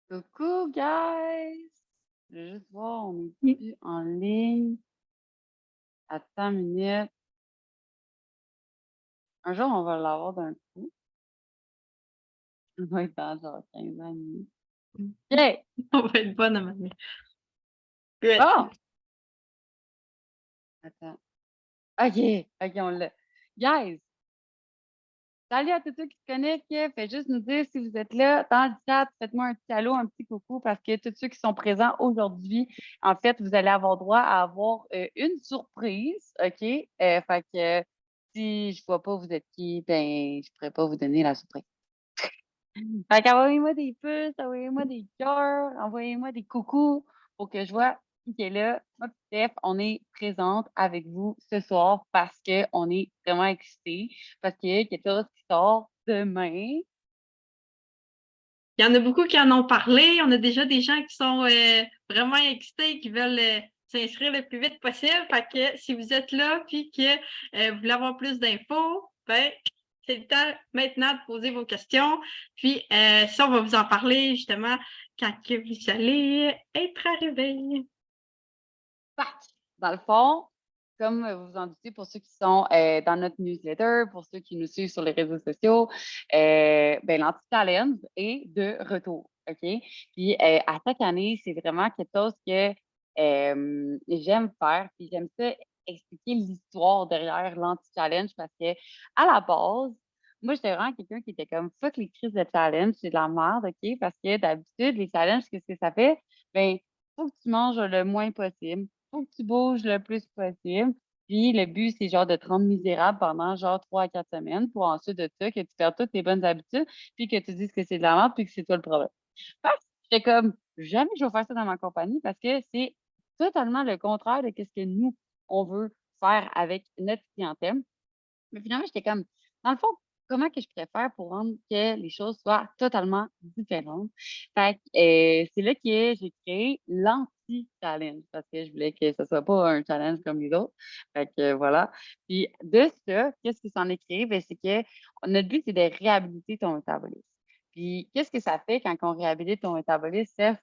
Coucou, guys! Je veux juste voir, on Mmh. est-tu en ligne? Attends une minute. Un jour, on va l'avoir d'un coup. On va être dans genre 15 ans et demi. OK! On va être bonne à un moment donné. Good. Bon! Attends. OK, on l'a. Guys, salut à tous ceux qui se connectent. Faites juste nous dire si vous êtes là dans le chat. Faites-moi un petit allô, un petit coucou parce que tous ceux qui sont présents aujourd'hui, en fait, vous allez avoir droit à avoir une surprise. OK? Fait que si je vois pas vous êtes qui, ben, je pourrais pas vous donner la surprise. Fait qu'envoyez-moi des puces, envoyez-moi des cœurs, envoyez-moi des coucous pour que je vois qui est là. Moi puis Steph, on est présente avec vous ce soir parce qu'on est vraiment excités, parce qu'il y a quelque chose qui sort demain. Il y en a beaucoup qui en ont parlé. On a déjà des gens qui sont vraiment excités, qui veulent s'inscrire le plus vite possible. Fait que si vous êtes là puis que vous voulez avoir plus d'infos, ben c'est le temps maintenant de poser vos questions. Puis ça, on va vous en parler justement quand que vous allez être arrivés. Fac! Dans le fond, comme vous vous en doutez, pour ceux qui sont dans notre newsletter, pour ceux qui nous suivent sur les réseaux sociaux, ben, l'Anti-Challenge est de retour. OK? Puis à chaque année, c'est vraiment quelque chose que j'aime faire. Puis j'aime ça expliquer l'histoire derrière l'Anti-Challenge parce que à la base, moi, j'étais vraiment quelqu'un qui était comme fuck les crises de challenge, c'est de la merde, OK? Parce que d'habitude, les challenges, qu'est-ce que ça fait? Ben, faut que tu manges le moins possible, faut que tu bouges le plus possible. Puis le but, c'est genre de te rendre misérable pendant genre 3 à 4 semaines pour ensuite de ça que tu perds toutes tes bonnes habitudes, puis que tu dises que c'est de la merde, puis que c'est toi le problème. Fait que j'étais comme, jamais je vais faire ça dans ma compagnie parce que c'est totalement le contraire de ce que nous, on veut faire avec notre clientèle. Mais finalement, j'étais comme, dans le fond, comment que je préfère pour rendre que les choses soient totalement différentes? Fait que, c'est là que j'ai créé l'anti-challenge parce que je voulais que ce soit pas un challenge comme les autres. Fait que voilà. Puis de ça, qu'est-ce qui s'en est créé? Ben, c'est que notre but, c'est de réhabiliter ton métabolisme. Puis qu'est-ce que ça fait quand on réhabilite ton métabolisme, Steph?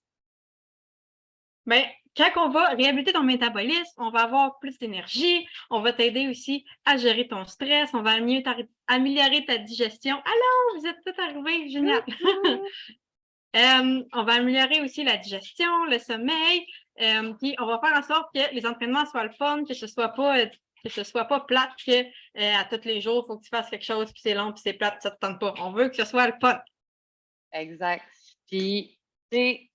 Ben, quand on va réhabiliter ton métabolisme, on va avoir plus d'énergie, on va t'aider aussi à gérer ton stress, on va améliorer ta digestion. Alors, vous êtes tous arrivés, génial! Coucou! On va améliorer aussi la digestion, le sommeil, puis on va faire en sorte que les entraînements soient le fun, que ce soit pas plate, que à tous les jours, il faut que tu fasses quelque chose, puis c'est long, puis c'est plate, ça te tente pas. On veut que ce soit le fun. Exact. Puis, tu sais,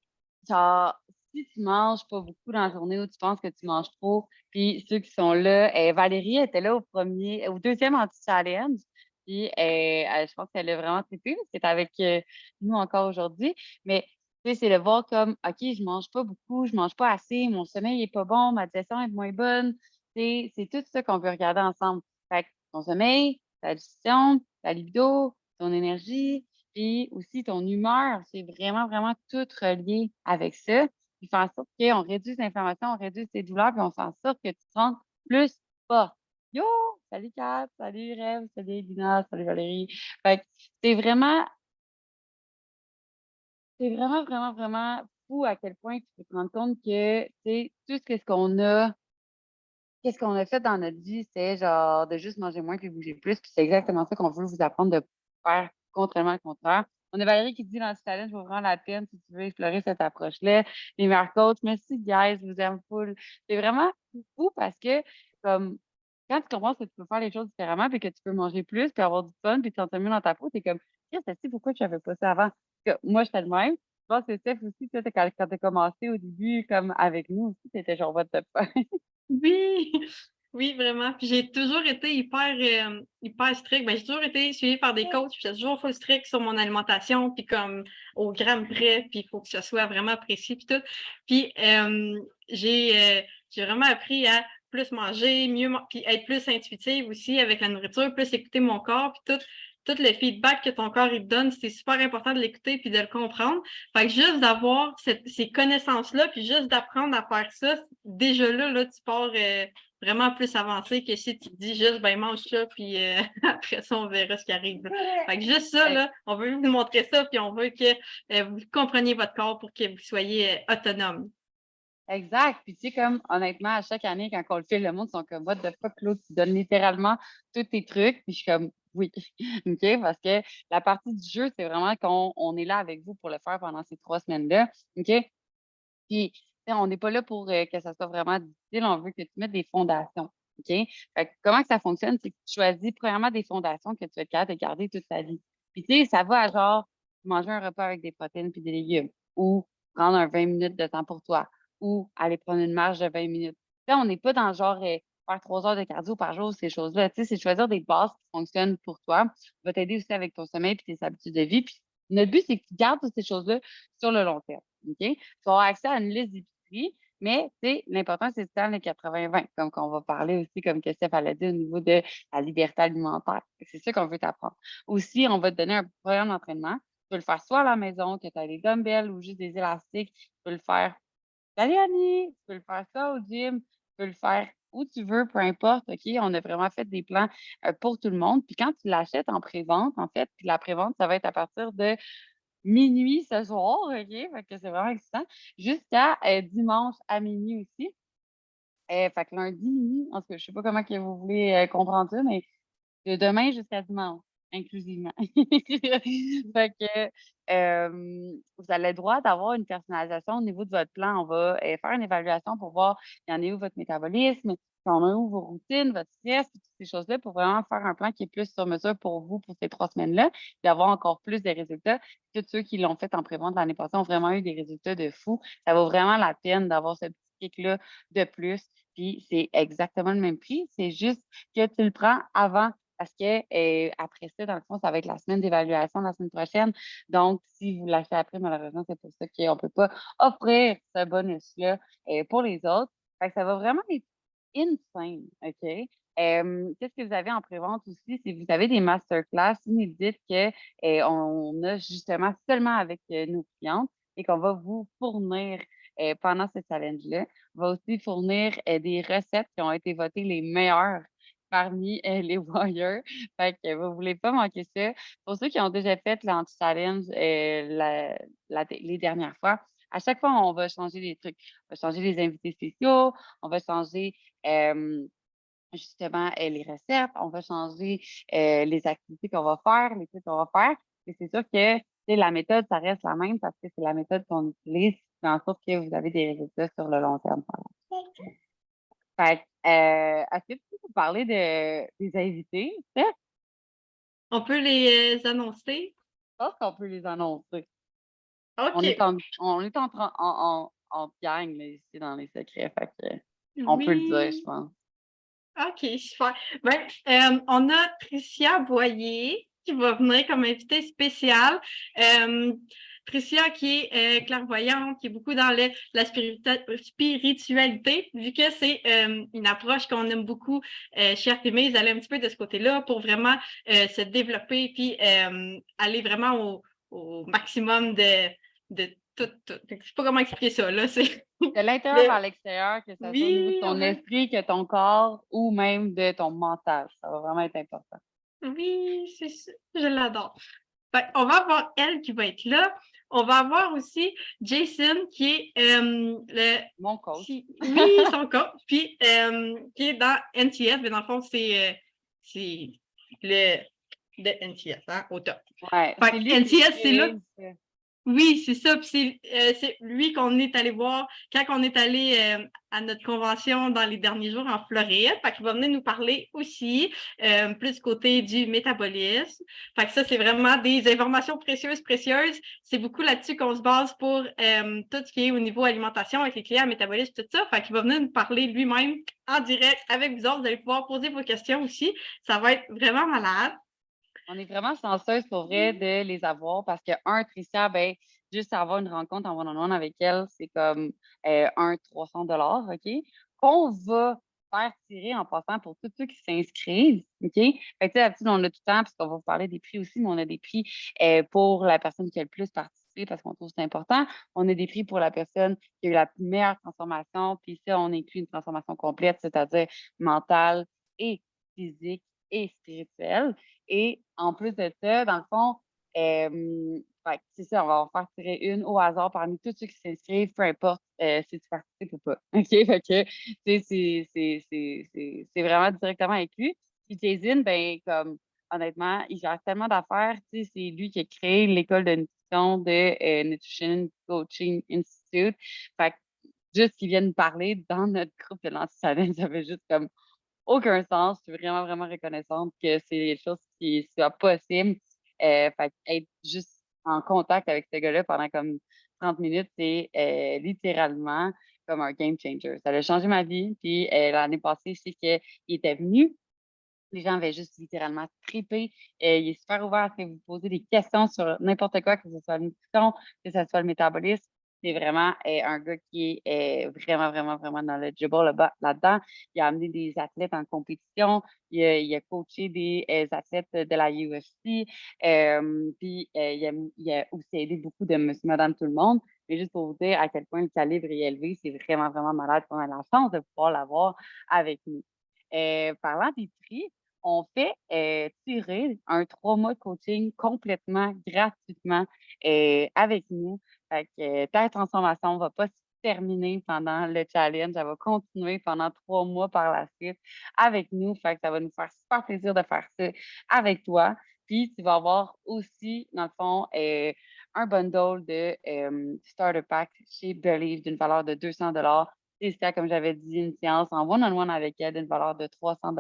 genre, si tu manges pas beaucoup dans la journée ou tu penses que tu manges trop, puis ceux qui sont là, Valérie était là au deuxième anti-challenge, puis je pense qu'elle a vraiment trippé parce qu'elle est avec nous encore aujourd'hui. Mais tu sais, c'est de voir comme, OK, je mange pas beaucoup, je mange pas assez, mon sommeil est pas bon, ma digestion est moins bonne. Tu sais, c'est tout ça qu'on veut regarder ensemble. Fait que ton sommeil, ta digestion, ta libido, ton énergie, puis aussi ton humeur, c'est vraiment, vraiment tout relié avec ça. Puis faire en sorte qu'on réduise l'inflammation, on réduise tes douleurs, puis on fait en sorte que tu te sentes plus fort. Yo! Salut Kat, salut Rêve, salut Lina, salut Valérie. Fait que c'est vraiment, c'est vraiment, vraiment, vraiment fou à quel point tu peux te rendre compte que, tu sais, tout qu'est-ce qu'on a fait dans notre vie, c'est genre de juste manger moins puis bouger plus. Puis c'est exactement ça qu'on veut vous apprendre de faire contrairement au contraire. On a Valérie qui dit dans le challenge, vaut vraiment la peine si tu veux explorer cette approche-là. Les meilleurs coachs, merci guys, je vous aime full. C'est vraiment fou parce que comme quand tu comprends que tu peux faire les choses différemment puis que tu peux manger plus puis avoir du fun puis te sentir mieux dans ta peau, t'es comme, qu'est-ce que c'est pourquoi je savais pas ça avant? Parce que moi, j'étais le même. Je pense que Steph aussi, toi, quand tu as commencé au début, comme avec nous aussi, t'étais genre, what the fuck? Oui, oui, vraiment. Puis j'ai toujours été hyper stricte. Ben, j'ai toujours été suivie par des coachs, puis j'ai toujours full strict sur mon alimentation, puis comme au gramme près, puis il faut que ce soit vraiment précis, puis tout. Puis j'ai vraiment appris à plus manger, puis être plus intuitive aussi avec la nourriture, plus écouter mon corps, puis tout le feedback que ton corps il te donne, c'est super important de l'écouter puis de le comprendre. Fait que juste d'avoir ces connaissances-là, puis juste d'apprendre à faire ça, déjà là tu pars vraiment plus avancé que si tu te dis juste, ben, mange ça, puis après ça, on verra ce qui arrive. Fait que juste ça, là, on veut vous montrer ça, puis on veut que vous compreniez votre corps pour que vous soyez autonome. Exact. Puis, tu sais, comme, honnêtement, à chaque année, quand on le fait, le monde sont comme, what the fuck, Claude, tu donnes littéralement tous tes trucs. Puis, je suis comme, oui. OK? Parce que la partie du jeu, c'est vraiment qu'on est là avec vous pour le faire pendant ces 3 semaines-là. OK? Puis, tu sais, on n'est pas là pour que ça soit vraiment difficile. On veut que tu mettes des fondations. OK? Fait que comment que ça fonctionne? C'est que tu choisis premièrement des fondations que tu vas être capable de garder toute ta vie. Puis, tu sais, ça va à genre manger un repas avec des protéines puis des légumes ou prendre un 20 minutes de temps pour toi ou aller prendre une marche de 20 minutes. Tu sais, on n'est pas dans genre faire 3 heures de cardio par jour, ces choses-là. Tu sais, c'est choisir des bases qui fonctionnent pour toi. Ça va t'aider aussi avec ton sommeil et tes habitudes de vie. Puis, notre but, c'est que tu gardes toutes ces choses-là sur le long terme. OK? Tu vas avoir accès à une liste d'épicerie, mais tu sais, l'important, c'est de faire les 80-20, comme qu'on va parler aussi, comme que Steph a dit au niveau de la liberté alimentaire. C'est ça qu'on veut t'apprendre. Aussi, on va te donner un programme d'entraînement. Tu peux le faire soit à la maison, que tu as des dumbbells ou juste des élastiques. Tu peux le faire salut Annie, tu peux le faire ça au gym, tu peux le faire où tu veux, peu importe, OK? On a vraiment fait des plans pour tout le monde. Puis quand tu l'achètes en prévente, en fait, puis la prévente, ça va être à partir de minuit ce soir, OK? Fait que c'est vraiment excitant. Jusqu'à dimanche à minuit aussi. Fait que lundi, minuit, en tout cas, je sais pas comment que vous voulez comprendre ça, mais de demain jusqu'à dimanche, inclusivement. Fait que, vous avez le droit d'avoir une personnalisation au niveau de votre plan. On va faire une évaluation pour voir il y en est où votre métabolisme, il y en a où vos routines, votre stress, toutes ces choses-là, pour vraiment faire un plan qui est plus sur mesure pour vous pour ces 3 semaines-là, d'avoir encore plus de résultats. Tous ceux qui l'ont fait en prévente l'année passée ont vraiment eu des résultats de fou. Ça vaut vraiment la peine d'avoir ce petit kick-là de plus. Puis c'est exactement le même prix. C'est juste que tu le prends avant parce que après ça, dans le fond, ça va être la semaine d'évaluation la semaine prochaine. Donc, si vous l'achetez après, malheureusement, c'est pour ça qu'on ne peut pas offrir ce bonus-là pour les autres. Fait que ça va vraiment être insane, OK? Qu'est-ce que vous avez en prévente aussi? Si vous avez des masterclass inédites que on a justement seulement avec nos clientes et qu'on va vous fournir pendant ce challenge-là. On va aussi fournir des recettes qui ont été votées les meilleures parmi les warriors. Fait que vous voulez pas manquer ça. Pour ceux qui ont déjà fait l'anti-challenge les dernières fois, à chaque fois, on va changer des trucs. On va changer les invités spéciaux, on va changer justement les recettes, on va changer les activités qu'on va faire, les trucs qu'on va faire. Et c'est sûr que tu sais, la méthode, ça reste la même parce que c'est la méthode qu'on utilise qui fait en sorte que vous avez des résultats sur le long terme. Fait que, est-ce que tu peux nous parler des invités? Steph? On peut les annoncer? Je pense qu'on peut les annoncer. On est OK. en gang là, ici dans les secrets. Fait que, on peut le dire, je Oui. pense. OK, super. Ben, on a Tricia Boyer qui va venir comme invitée spéciale. Tricia qui est clairvoyante, qui est beaucoup dans la spiritualité, vu que c'est une approche qu'on aime beaucoup chez Artemis, aller un petit peu de ce côté-là pour vraiment se développer puis aller vraiment au maximum de tout. Je ne sais pas comment expliquer ça, là. C'est De l'intérieur vers l'extérieur, que ça soit au niveau de oui, ton esprit, que ton corps ou même de ton mental. Ça va vraiment être important. oui, c'est ça. Je l'adore. Fait on va avoir elle qui va être là. On va avoir aussi Jason qui est le Mon coach. oui, son coach, puis qui est dans NTS, mais dans le fond, c'est le de NTS, hein, au top. Ouais, Fait c'est que lui qui NTS, c'est là. dirige. Oui, c'est ça. Puis c'est lui qu'on est allé voir quand on est allé à notre convention dans les derniers jours en Floride. Fait qu'il va venir nous parler aussi plus du côté du métabolisme. Fait que ça, c'est vraiment des informations précieuses, précieuses. C'est beaucoup là-dessus qu'on se base pour tout ce qui est au niveau alimentation avec les clients, métabolisme, tout ça. Fait qu'il va venir nous parler lui-même en direct avec vous autres. Vous allez pouvoir poser vos questions aussi. Ça va être vraiment malade. On est vraiment chanceuse pour vrai de les avoir parce que, Tricia, ben, juste avoir une rencontre en one-on-one avec elle, c'est comme un 300 OK? Qu'on va faire tirer en passant pour tous ceux qui s'inscrivent. OK? Fait que, tu sais, d'habitude, on a tout le temps, parce qu'on va vous parler des prix aussi, mais on a des prix pour la personne qui a le plus participé. participer parce qu'on trouve que c'est important. On a des prix pour la personne qui a eu la meilleure transformation, puis ça, on inclut une transformation complète, c'est-à-dire mentale et physique et spirituelle. Et en plus de ça, dans le fond, fait que c'est ça, on va en faire tirer une au hasard parmi tous ceux qui s'inscrivent, peu importe si tu participes ou pas. OK? Fait que, tu sais, c'est vraiment directement inclus. Puis Jason, ben, comme, honnêtement, il gère tellement d'affaires. Tu sais, c'est lui qui a créé l'école de nutrition de Nutrition Coaching Institute. Fait que, juste qu'il vienne parler dans notre groupe de l'anti-challenge, ça fait juste comme aucun sens. Je suis vraiment, vraiment reconnaissante que c'est des choses qui soient possibles. Fait être juste en contact avec ce gars-là pendant comme 30 minutes, c'est littéralement comme un game changer. Ça a changé ma vie. Puis l'année passée, je sais qu'il était venu. Les gens avaient juste littéralement trippé. Il est super ouvert à ce que vous posez des questions sur n'importe quoi, que ce soit la nutrition, que ce soit le métabolisme. C'est vraiment un gars qui est vraiment, vraiment, vraiment knowledgeable là-dedans. Il a amené des athlètes en compétition. Il a coaché des athlètes de la UFC. Puis il a aussi aidé beaucoup de monsieur, madame, tout le monde. Mais juste pour vous dire à quel point le calibre est élevé, c'est vraiment, vraiment malade qu'on a la chance de pouvoir l'avoir avec nous. Parlant des prix, on fait tirer un 3 mois de coaching complètement gratuitement avec nous. Fait que ta transformation ne va pas se terminer pendant le challenge. Elle va continuer pendant 3 mois par la suite avec nous. Fait que ça va nous faire super plaisir de faire ça avec toi. Puis tu vas avoir aussi, dans le fond, un bundle de starter pack chez Believe d'une valeur de 200. Et c'était, comme j'avais dit, une séance en one-on-one avec elle d'une valeur de 300.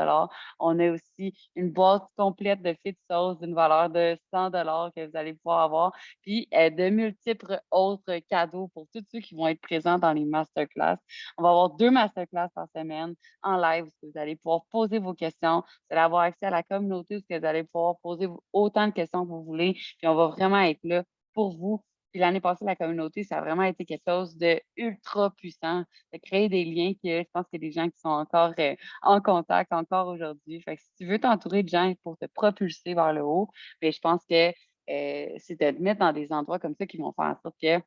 On a aussi une boîte complète de fit sauce d'une valeur de 100 que vous allez pouvoir avoir. Puis de multiples autres cadeaux pour tous ceux qui vont être présents dans les masterclass. On va avoir 2 masterclass par semaine en live où vous allez pouvoir poser vos questions. Vous allez avoir accès à la communauté où vous allez pouvoir poser autant de questions que vous voulez. Puis on va vraiment être là pour vous. Puis l'année passée, la communauté, ça a vraiment été quelque chose de ultra puissant, de créer des liens que je pense qu'il y a des gens qui sont encore en contact encore aujourd'hui. Fait que si tu veux t'entourer de gens pour te propulser vers le haut, bien, je pense que c'est de te mettre dans des endroits comme ça qui vont faire en sorte que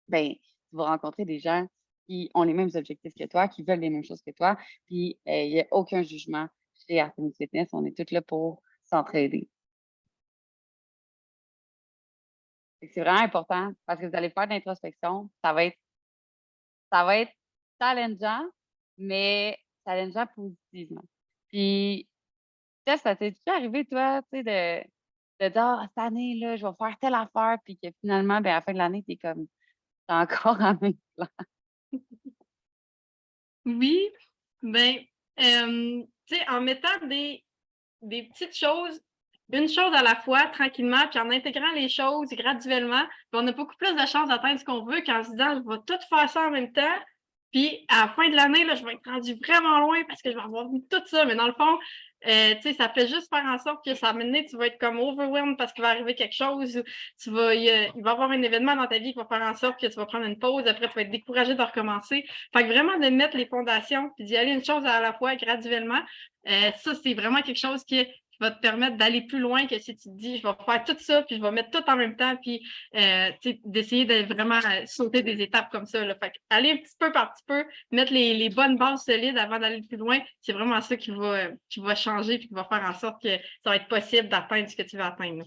ben, tu vas rencontrer des gens qui ont les mêmes objectifs que toi, qui veulent les mêmes choses que toi. Puis il n'y a aucun jugement chez Artemis Fitness. On est tous là pour s'entraider. Fait que c'est vraiment important parce que vous allez faire de l'introspection. Ça va être challengeant, mais challengeant positivement. Puis, ça t'est déjà arrivé, toi, tu sais, de dire: «Ah, cette année, là, je vais faire telle affaire», puis que finalement, ben, à la fin de l'année, tu es comme, tu encore en même plan? Oui, ben, tu sais, en mettant des petites choses, une chose à la fois, tranquillement, puis en intégrant les choses graduellement, puis on a beaucoup plus de chances d'atteindre ce qu'on veut qu'en se disant: «Je vais tout faire ça en même temps, puis à la fin de l'année, là, je vais être rendu vraiment loin parce que je vais avoir vu tout ça». Mais dans le fond, tu sais, ça fait juste faire en sorte que ça va tu vas être comme overwhelmed parce qu'il va arriver quelque chose ou il va y avoir un événement dans ta vie qui va faire en sorte que tu vas prendre une pause, après tu vas être découragé de recommencer. Fait que vraiment de mettre les fondations puis d'y aller une chose à la fois graduellement, ça, c'est vraiment quelque chose qui va te permettre d'aller plus loin que si tu te dis, je vais faire tout ça, puis je vais mettre tout en même temps, puis d'essayer de vraiment sauter des étapes comme ça. Là. Fait que aller un petit peu par petit peu, mettre les bonnes bases solides avant d'aller plus loin, c'est vraiment ça qui va changer, puis qui va faire en sorte que ça va être possible d'atteindre ce que tu veux atteindre. Là.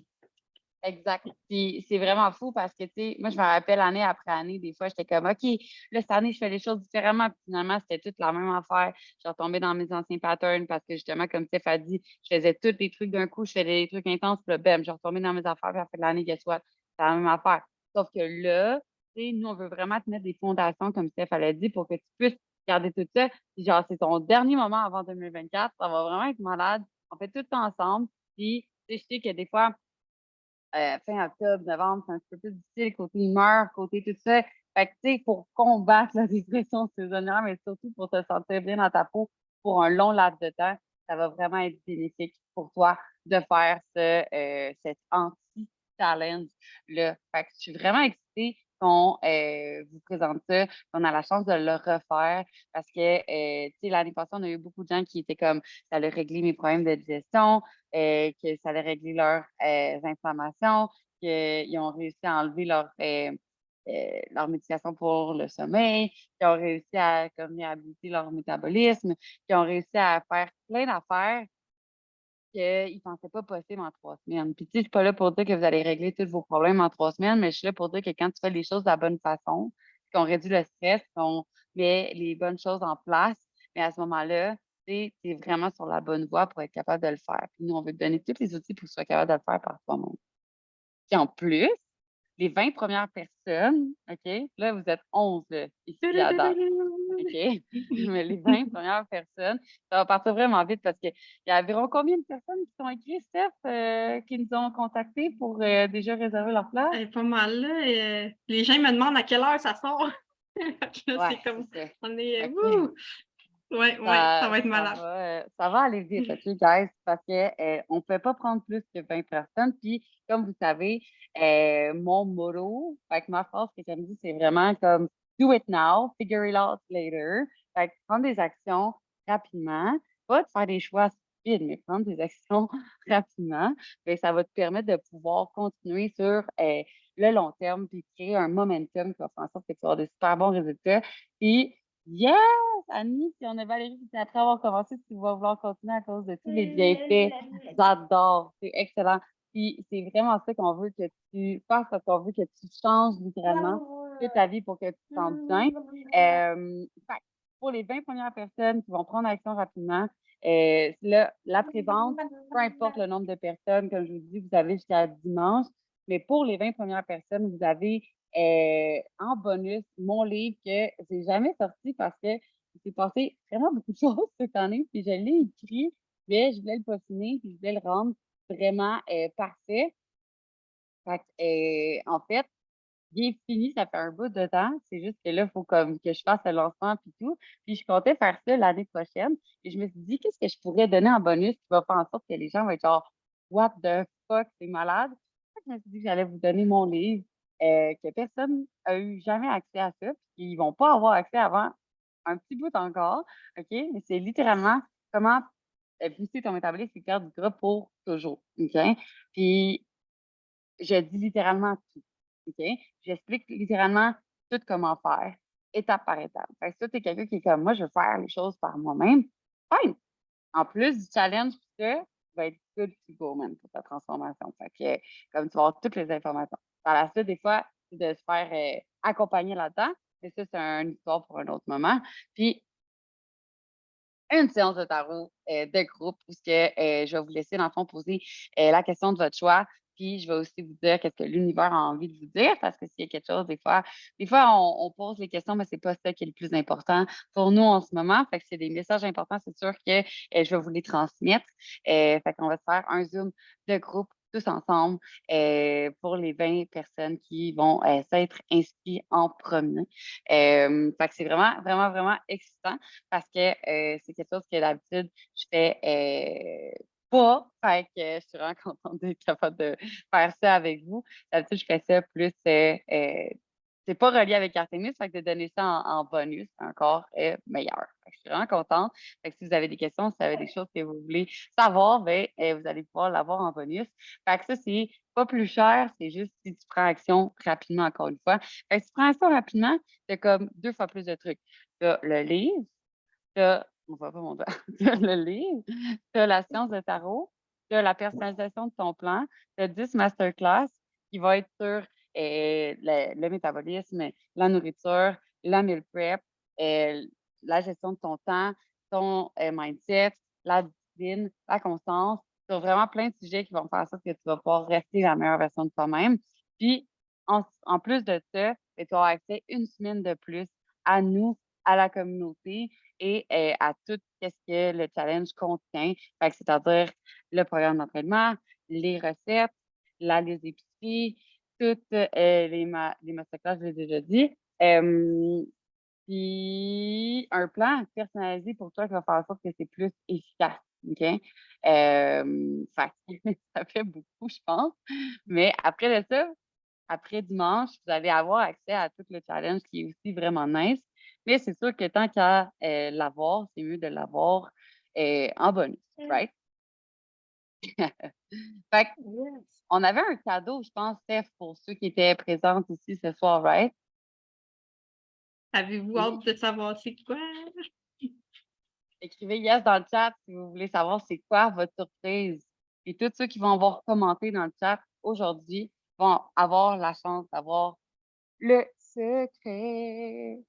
Exact. Puis c'est vraiment fou parce que, tu sais, moi, je me rappelle année après année, des fois, j'étais comme, OK, là, cette année, je fais les choses différemment. Puis finalement, c'était toute la même affaire. Je retombais dans mes anciens patterns parce que, justement, comme Steph a dit, je faisais tous les trucs d'un coup, je faisais des trucs intenses, puis là, bam, je retombais dans mes affaires, puis à la fin de l'année, guess what? C'est la même affaire. Sauf que là, tu sais, nous, on veut vraiment te mettre des fondations, comme Steph a dit, pour que tu puisses garder tout ça. Puis genre, c'est ton dernier moment avant 2024. Ça va vraiment être malade. On fait tout ça ensemble. Puis, tu sais, je sais que des fois, fin octobre, novembre, c'est un petit peu plus difficile côté humeur, côté tout ça. Fait que, tu sais, pour combattre la dépression saisonnière, mais surtout pour te sentir bien dans ta peau pour un long laps de temps, ça va vraiment être bénéfique pour toi de faire cet anti-challenge-là. Fait que je suis vraiment excitée qu'on vous présente ça, qu'on a la chance de le refaire parce que, tu sais, l'année passée, on a eu beaucoup de gens qui étaient comme, ça allait régler mes problèmes de digestion, que ça allait régler leurs inflammations, qu'ils ont réussi à enlever leur médication pour le sommeil, qui ont réussi à comme, réhabiliter leur métabolisme, qui ont réussi à faire plein d'affaires qu'ils ne pensaient pas possible en 3 semaines. Puis, tu sais, je suis pas là pour dire que vous allez régler tous vos problèmes en 3 semaines, mais je suis là pour dire que quand tu fais les choses de la bonne façon, qu'on réduit le stress, qu'on met les bonnes choses en place, mais à ce moment-là, tu es vraiment sur la bonne voie pour être capable de le faire. Puis nous, on veut te donner tous les outils pour que tu sois capable de le faire par toi-même. Puis en plus, les 20 premières personnes, OK? Là, vous êtes 11 là, ici à date. OK? Mais les 20 premières personnes, ça va partir vraiment vite parce qu'il y a environ combien de personnes qui sont écrites, Steph, qui nous ont contactés pour déjà réserver leur place? Pas mal, là. Les gens me demandent à quelle heure ça sort. Fait que là, Ouais, c'est comme, c'est ça. on est, Fait que wouh! Ouais, ça va être malade. ça va aller vite, OK, guys, parce que on ne peut pas prendre plus que 20 personnes. Puis, comme vous savez, mon motto, fait que ma phrase que j'aime dire, c'est vraiment comme do it now, figure it out later. Fait que prendre des actions rapidement, pas de faire des choix stupides, mais prendre des actions rapidement. Bien, ça va te permettre de pouvoir continuer sur le long terme, puis créer un momentum qui va faire en sorte que tu vas avoir de super bons résultats. Puis, yes! Annie, si on a Valérie qui dit après avoir commencé, tu vas vouloir continuer à cause de tous les bienfaits. J'adore, c'est excellent. Puis c'est vraiment ça qu'on veut que tu fasses, parce qu'on veut que tu changes littéralement toute ta vie pour que tu te sentes bien. Fait que pour les 20 premières personnes qui vont prendre action rapidement, là, la prévente, peu importe le nombre de personnes, comme je vous dis, vous avez jusqu'à dimanche. Mais pour les 20 premières personnes, vous avez en bonus mon livre que j'ai jamais sorti parce que il s'est passé vraiment beaucoup de choses cette année, puis je l'ai écrit, mais je voulais le peaufiner, puis je voulais le rendre vraiment parfait. Fait que, en fait, il est fini, ça fait un bout de temps. C'est juste que là, il faut comme que je fasse le lancement puis tout. Puis je comptais faire ça l'année prochaine. Et je me suis dit, qu'est-ce que je pourrais donner en bonus qui va faire en sorte que les gens vont être genre, what the fuck, c'est malade. Fait que je me suis dit que j'allais vous donner mon livre, que personne n'a eu jamais accès à ça, puis qu'ils vont pas avoir accès avant un petit bout encore. OK? Mais c'est littéralement comment booster ton métabolisme et perdre du gras pour toujours. OK? Puis je dis littéralement tout. OK? J'explique littéralement tout comment faire, étape par étape. Fait que ça, tu es quelqu'un qui est comme moi, je veux faire les choses par moi-même. Fine! En plus du challenge, ça va être good to go, man, pour ta transformation. Fait que, comme tu vas avoir toutes les informations. Par la suite, des fois, c'est de se faire accompagner là-dedans. Mais ça, c'est une histoire pour un autre moment. Puis, une séance de tarot de groupe où ce que, je vais vous laisser, dans le fond, poser la question de votre choix. Puis, je vais aussi vous dire qu'est-ce que l'univers a envie de vous dire, parce que s'il y a quelque chose, des fois on pose les questions, mais c'est pas ça qui est le plus important pour nous en ce moment. Fait que c'est des messages importants, c'est sûr que je vais vous les transmettre. Fait qu'on va se faire un Zoom de groupe tous ensemble pour les 20 personnes qui vont s'être inscrites en premier. Fait que c'est vraiment, vraiment, vraiment excitant parce que c'est quelque chose que d'habitude, je fais pas. Fait que je suis vraiment contente d'être capable de faire ça avec vous. D'habitude, je fais ça plus. C'est pas relié avec Artemis, fait que de donner ça en bonus, c'est encore meilleur. Fait que je suis vraiment contente. Fait que si vous avez des questions, si vous avez des choses que vous voulez savoir, ben, vous allez pouvoir l'avoir en bonus. Fait que ça, c'est pas plus cher, c'est juste si tu prends action rapidement, encore une fois. Fait que si tu prends action rapidement, c'est comme 2 fois plus de trucs. Tu as le livre, on voit pas mon doigt, t'as le livre, tu as la science de tarot, tu as la personnalisation de ton plan, tu as 10 masterclass qui vont être sur le métabolisme, la nourriture, la meal prep, euh, la gestion de ton temps, ton mindset, la discipline, la constance, sur vraiment plein de sujets qui vont faire en sorte que tu vas pouvoir rester la meilleure version de toi-même. Puis, en plus de ça, ben, tu auras accès une semaine de plus à nous, à la communauté et à tout ce que le challenge contient. Fait que c'est-à-dire le programme d'entraînement, les recettes, la liste d'épicerie, toutes les masterclass, je l'ai déjà dit. Puis un plan personnalisé pour toi qui va faire en sorte que c'est plus efficace. OK? Fait que ça fait beaucoup, je pense. Mais après de ça, après dimanche, vous allez avoir accès à tout le challenge qui est aussi vraiment nice. Mais c'est sûr que tant qu'à l'avoir, c'est mieux de l'avoir en bonus, right? Fait que Yes. on avait un cadeau, je pense, Steph, pour ceux qui étaient présents ici ce soir, right? Avez-vous Oui. hâte de savoir c'est quoi? Écrivez yes dans le chat si vous voulez savoir c'est quoi votre surprise. Et tous ceux qui vont avoir commenté dans le chat aujourd'hui vont avoir la chance d'avoir le secret.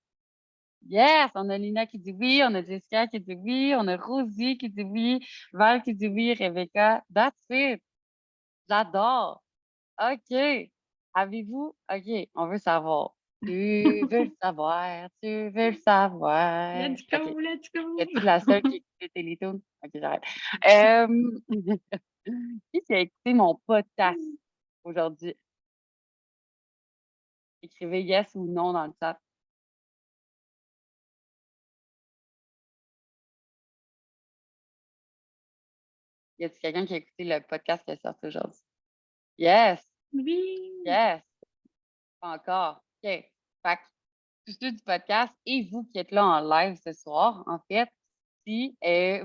Yes! On a Lina qui dit oui, on a Jessica qui dit oui, on a Rosie qui dit oui, Val qui dit oui, Rebecca. That's it! J'adore! OK. Avez-vous... OK, on veut savoir. Tu veux le savoir, tu veux le savoir. Let's OK. go, let's go! Es-tu la seule qui écoute les Télétoons? OK, j'arrête. Euh, qui a écouté mon podcast aujourd'hui? Écrivez yes ou non dans le chat. Y a-t-il quelqu'un qui a écouté le podcast qui est sorti aujourd'hui? Yes! Oui! Yes! Pas encore. OK. Fait que tous ceux du podcast et vous qui êtes là en live ce soir, en fait, si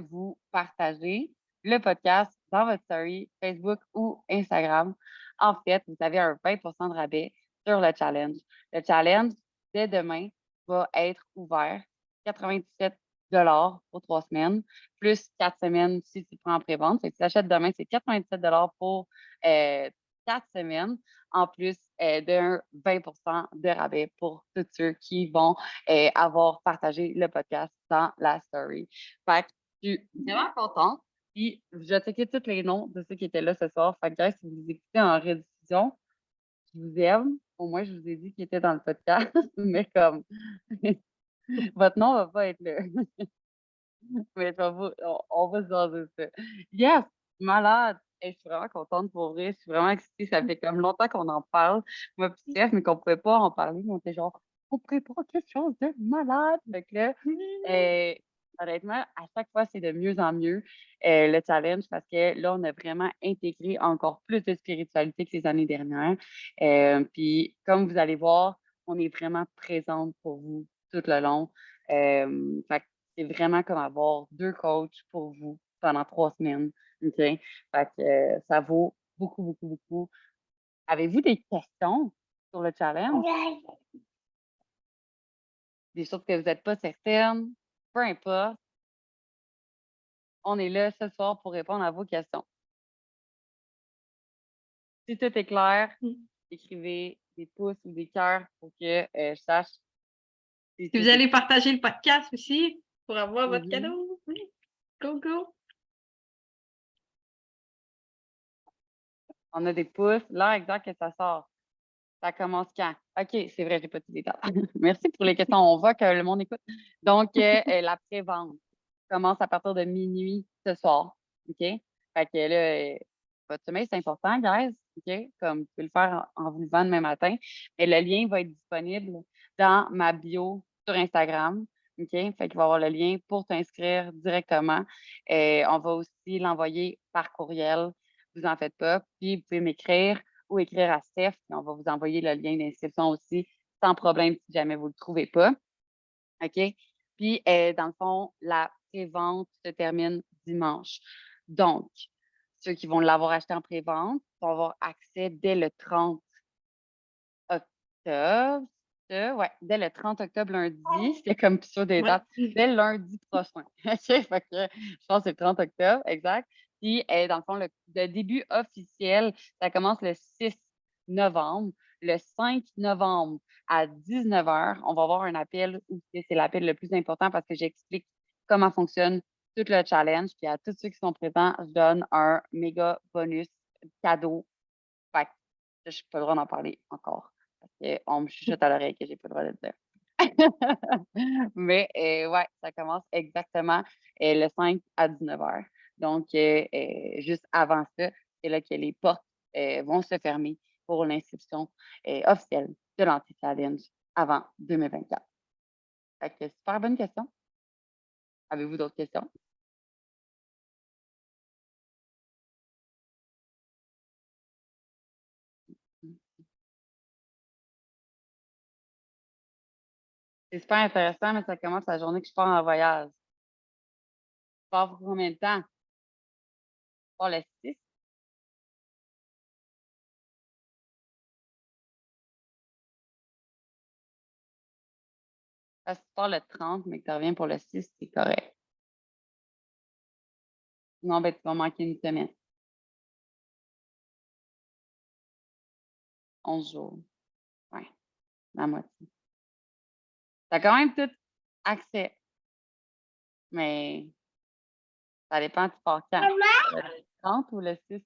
vous partagez le podcast dans votre story Facebook ou Instagram, en fait, vous avez un 20 de rabais sur le challenge. Le challenge, dès demain, va être ouvert. 97 pour 3 semaines, plus 4 semaines si tu prends en prévente. Si tu achètes demain, c'est 97 pour 4 semaines, en plus d'un 20 de rabais pour tous ceux qui vont avoir partagé le podcast dans la story. Fait que je suis vraiment contente. Puis, je checké tous les noms de ceux qui étaient là ce soir. Fait que, guys, si vous écoutez en rediffusion, je vous aime. Au moins, je vous ai dit qu'ils étaient dans le podcast. Mais comme, votre nom va pas être là. Mais je vais on va se jaser ça. Yes! Malade! Et je suis vraiment contente pour vrai. Je suis vraiment excitée. Ça fait comme longtemps qu'on en parle. Moi, puis Steph, mais qu'on pouvait pas en parler. Mais on était genre, on prépare quelque chose de malade. Fait que là, euh, honnêtement, à chaque fois, c'est de mieux en mieux le challenge parce que là, on a vraiment intégré encore plus de spiritualité que les années dernières. Puis, comme vous allez voir, on est vraiment présente pour vous tout le long. Fait que c'est vraiment comme avoir 2 coachs pour vous pendant 3 semaines. OK? Fait que ça vaut beaucoup, beaucoup, beaucoup. Avez-vous des questions sur le challenge? Des choses que vous n'êtes pas certaine? Peu importe. On est là ce soir pour répondre à vos questions. Si tout est clair, écrivez des pouces ou des cœurs pour que je sache si Si tout vous est allez partager le podcast aussi pour avoir votre Mhm. cadeau. Oui. Go, go! On a des pouces. L'heure exacte que ça sort. Ça commence quand? OK, c'est vrai, j'ai pas tous les dates. Merci pour les questions. On voit que le monde écoute. Donc, la pré-vente commence à partir de minuit ce soir. OK? Fait que là, votre sommeil, c'est important, guys. OK? Comme tu peux le faire en vous levant demain matin. Mais le lien va être disponible dans ma bio sur Instagram. OK? Fait qu'il va y avoir le lien pour t'inscrire directement. On va aussi l'envoyer par courriel. Vous en faites pas. Puis, vous pouvez m'écrire ou écrire à Steph, puis on va vous envoyer le lien d'inscription aussi, sans problème si jamais vous ne le trouvez pas. OK? Puis, dans le fond, la pré-vente se termine dimanche. Donc, ceux qui vont l'avoir acheté en pré-vente vont avoir accès dès le 30 octobre. Ouais, dès le 30 octobre, lundi. C'était comme plus sûr des Ouais. dates. Dès le lundi prochain. OK? Fait que je pense que c'est le 30 octobre, exact. Puis, dans le fond, le début officiel, ça commence le 6 novembre. Le 5 novembre à 19 h, on va avoir un appel où c'est l'appel le plus important parce que j'explique comment fonctionne tout le challenge. Puis à tous ceux qui sont présents, je donne un méga bonus cadeau. Fait que je n'ai pas le droit d'en parler encore. Parce qu'on me chuchote à l'oreille que j'ai pas le droit de le dire. Mais ouais, ça commence exactement le 5 à 19 h. Donc, juste avant ça, c'est là que les portes vont se fermer pour l'inscription officielle de l'Anti-Challenge avant 2024. Fait que super bonne question. Avez-vous d'autres questions? C'est super intéressant, mais ça commence la journée que je pars en voyage. Tu pars pour combien de temps? pars le 6. Parce que tu pars le 30, mais que tu reviens pour le 6, c'est correct. Non, ben, tu vas manquer une semaine. 11 jours. Ouais, la moitié. Tu as quand même tout accès, mais ça dépend, tu pars quand? Le 30 ou le 6?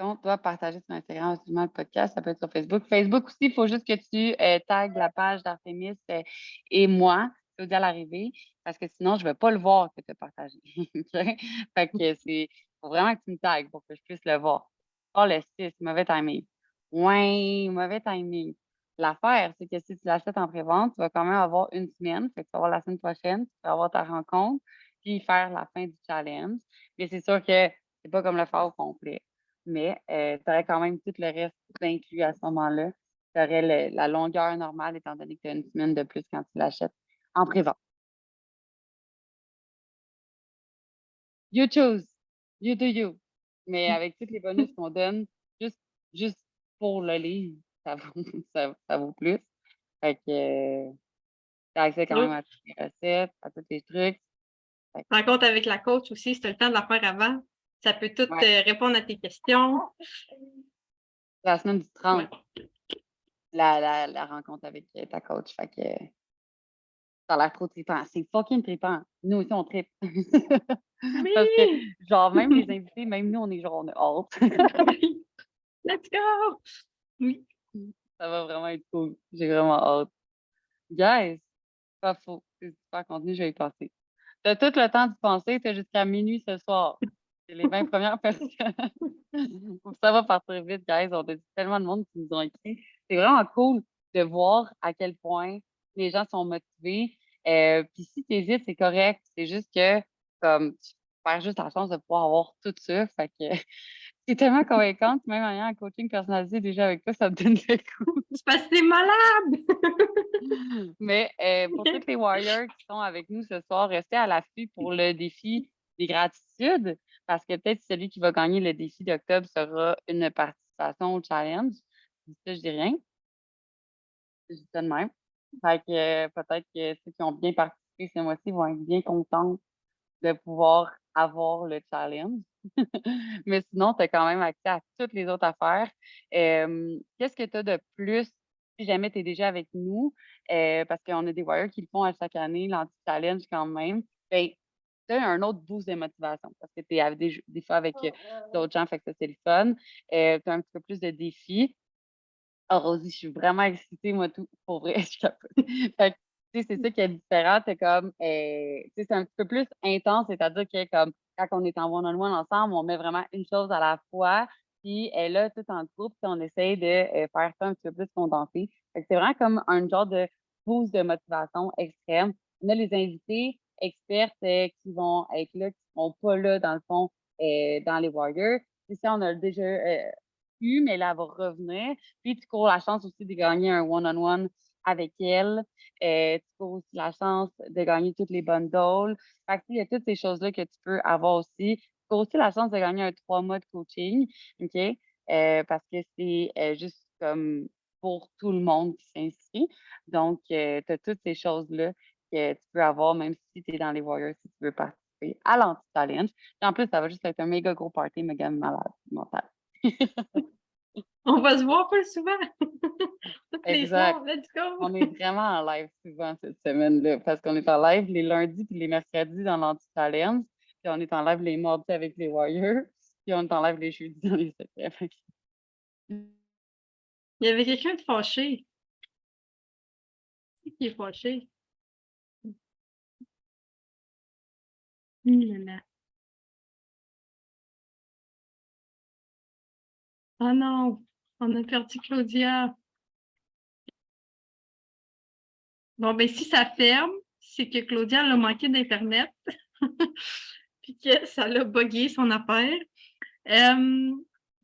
On doit partager sur Instagram, absolument, le podcast, ça peut être sur Facebook. Facebook aussi, il faut juste que tu tagues la page d'Artémis et moi, Claudia l'arrivée, parce que sinon, je ne vais pas le voir que tu as partagé. Fait que faut vraiment que tu me tagues pour que je puisse le voir. Oh, le 6, mauvais timing. Ouais, mauvais timing. L'affaire, c'est que si tu l'achètes en pré-vente, tu vas quand même avoir une semaine. Fait que tu vas avoir la semaine prochaine, tu vas avoir ta rencontre, puis faire la fin du challenge. Mais c'est sûr que c'est pas comme le faire au complet. Mais tu aurais quand même tout le reste inclus à ce moment-là. Tu aurais la longueur normale, étant donné que tu as une semaine de plus quand tu l'achètes en pré-vente. You choose. You do you. Mais avec tous les bonus qu'on donne, juste, juste pour le livre, ça vaut, ça vaut plus. Fait que tu as accès quand même à toutes les recettes, à tous les trucs. Rencontre avec la coach aussi, si tu as le temps de la faire avant. Ça peut tout répondre à tes questions. La semaine du 30, ouais. la rencontre avec ta coach. Fait que ça a l'air trop trippant. C'est fucking trippant. Nous aussi, on trippe. Parce que, genre, même les invités, même nous, on est genre, on a hâte. Let's go! Oui. Ça va vraiment être cool. J'ai vraiment hâte. Guys, pas faux. C'est super contenu, je vais y passer. T'as tout le temps d'y penser, t'as jusqu'à minuit ce soir. C'est les 20 premières personnes. Ça va partir vite, guys. On a dit tellement de monde qui nous ont écrit. C'est vraiment cool de voir à quel point les gens sont motivés. Puis si tu hésites, c'est correct. C'est juste que comme tu perds juste la chance de pouvoir avoir tout ça. Fait que c'est tellement convaincante, même en ayant un coaching personnalisé déjà avec toi, ça me donne le coup. C'est parce que t'es malade! Mais pour tous les Warriors qui sont avec nous ce soir, restez à l'affût pour le défi des gratitudes, parce que peut-être celui qui va gagner le défi d'octobre sera une participation au challenge. Je dis ça, je dis rien. Je dis ça de même. Fait que peut-être que ceux qui ont bien participé ce mois-ci vont être bien contents de pouvoir avoir le challenge. Mais sinon, tu as quand même accès à toutes les autres affaires. Qu'est-ce que tu as de plus si jamais tu es déjà avec nous? Parce qu'on a des warriors qui le font à chaque année, l'anti-challenge quand même. Ben, tu as un autre boost de motivation parce que tu es des fois avec d'autres gens, fait que ça, c'est le fun. Tu as un petit peu plus de défis. Oh, Rosie, je suis vraiment excitée, moi, tout, pour vrai, je capote. Fait que, tu sais, c'est ça qui est différent, c'est comme, tu sais, c'est un petit peu plus intense, c'est-à-dire que, comme, quand on est en one-on-one ensemble, on met vraiment une chose à la fois, puis là, tout en groupe, puis on essaye de faire ça un petit peu plus condensé. Fait que c'est vraiment comme un genre de boost de motivation extrême. On a les invités expertes qui vont être là, qui ne seront pas là, dans le fond, dans les Warriors. Puis ça, on a déjà eu, mais là, elle va revenir. Puis tu cours la chance aussi de gagner un one-on-one avec elle. Tu cours aussi la chance de gagner toutes les bundles. Fait que, il y a toutes ces choses-là que tu peux avoir aussi. Tu cours aussi la chance de gagner un 3 mois de coaching, OK? Parce que c'est juste comme pour tout le monde qui s'inscrit. Donc, tu as toutes ces choses-là que tu peux avoir, même si tu es dans les Warriors, si tu veux participer à l'anti-challenge. Et en plus, ça va juste être un méga gros party, méga malade mental. On va se voir plus souvent. Toutes les Exact. soirs, let's go! On est vraiment en live souvent cette semaine-là, parce qu'on est en live les lundis puis les mercredis dans l'anti-challenge, puis on est en live les mardis avec les Warriors, puis on est en live les jeudis dans les secrets. Il y avait quelqu'un de fâché. Qui est fâché? Là. Oh non, on a perdu Claudia. Bon, ben si ça ferme, c'est que Claudia elle a manqué d'Internet. Puis que ça l'a buggé son affaire.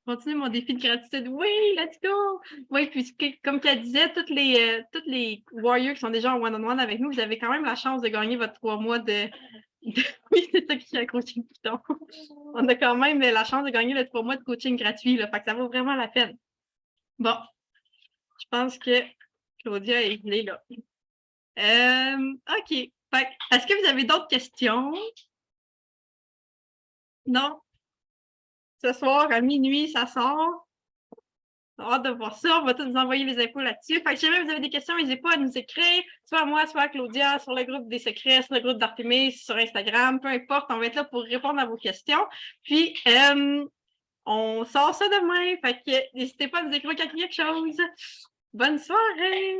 continuer mon défi de gratitude. Oui, let's go! Oui, puis comme qu'elle disait, toutes les warriors qui sont déjà en one-on-one avec nous, vous avez quand même la chance de gagner votre 3 mois de... Oui, c'est ça qui a accroché le bouton. On a quand même la chance de gagner le 3 mois de coaching gratuit, là, fait que ça vaut vraiment la peine. Bon, je pense que Claudia est là. OK. Fait, est-ce que vous avez d'autres questions? Non? Ce soir, à minuit, ça sort. On a hâte de voir ça. On va tous vous envoyer les infos là-dessus. Fait que si jamais vous avez des questions, n'hésitez pas à nous écrire, soit à moi, soit à Claudia, sur le groupe des secrets, sur le groupe d'Artémis, sur Instagram, peu importe. On va être là pour répondre à vos questions. Puis, on sort ça demain. Fait que n'hésitez pas à nous écrire quand il y a quelque chose. Bonne soirée!